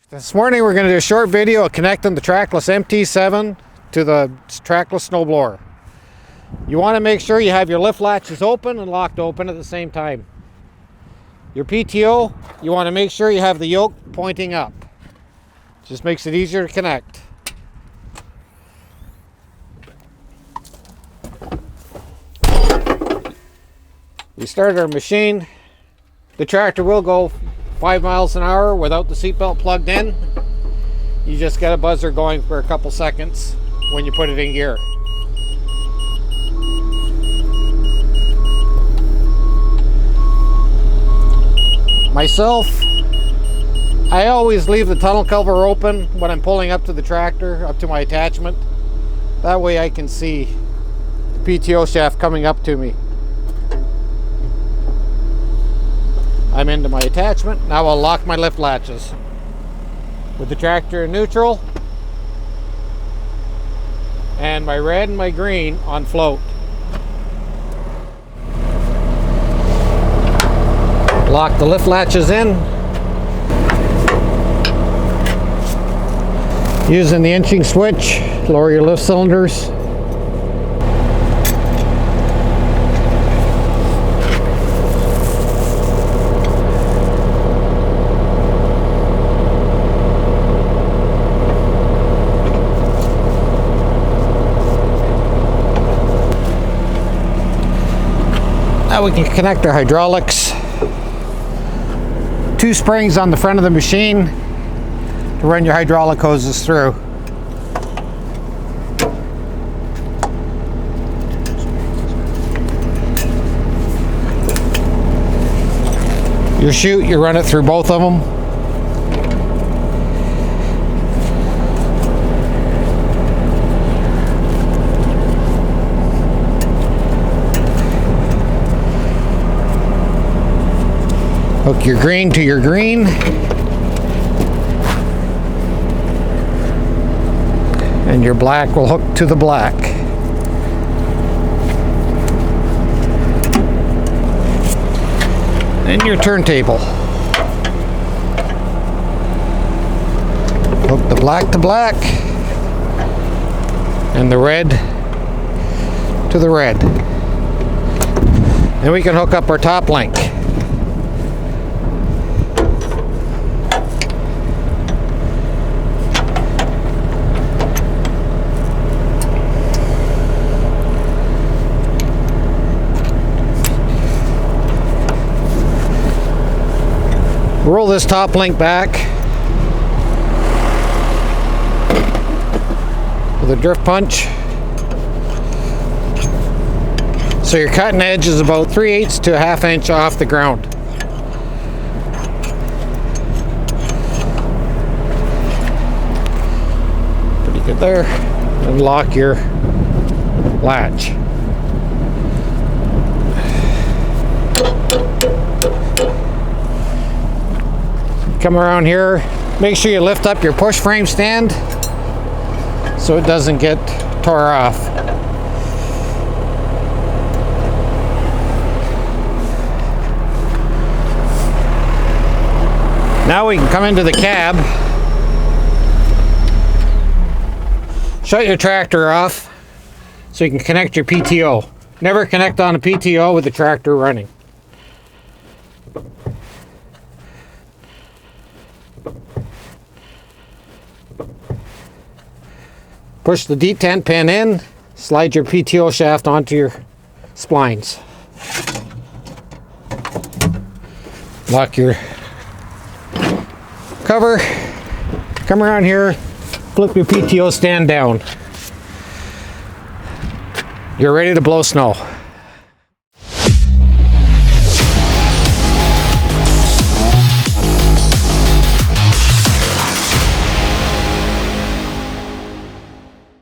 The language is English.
This morning we're going to do a short video of connecting the Trackless MT7 to the Trackless Snowblower. You want to make sure you have your lift latches open and locked open at the same time. Your PTO, you want to make sure you have the yoke pointing up. Just makes it easier to connect. We started our machine. The tractor will go 5 miles an hour without the seatbelt plugged in. You just get a buzzer going for a couple seconds when you put it in gear. Myself, I always leave the tunnel cover open when I'm pulling up to the tractor, up to my attachment. That way I can see the PTO shaft coming up to me. I'm into my attachment. Now I'll lock my lift latches. With the tractor in neutral and my red and my green on float. Lock the lift latches in. Using the inching switch, lower your lift cylinders. Now we can connect our hydraulics. 2 springs on the front of the machine to run your hydraulic hoses through. Your chute, you run it through both of them. Hook your green to your green. And your black will hook to the black. And your turntable. Hook the black to black. And the red to the red. And we can hook up our top link. Roll this top link back with a drift punch. So your cutting edge is about 3/8 to a 1/2 inch off the ground. Pretty good there. And lock your latch. Come around here, make sure you lift up your push frame stand so it doesn't get tore off. Now we can come into the cab, shut your tractor off so you can connect your PTO. Never connect on a PTO with the tractor running. Push the detent pin in, slide your PTO shaft onto your splines. Lock your cover, come around here, flip your PTO stand down. You're ready to blow snow.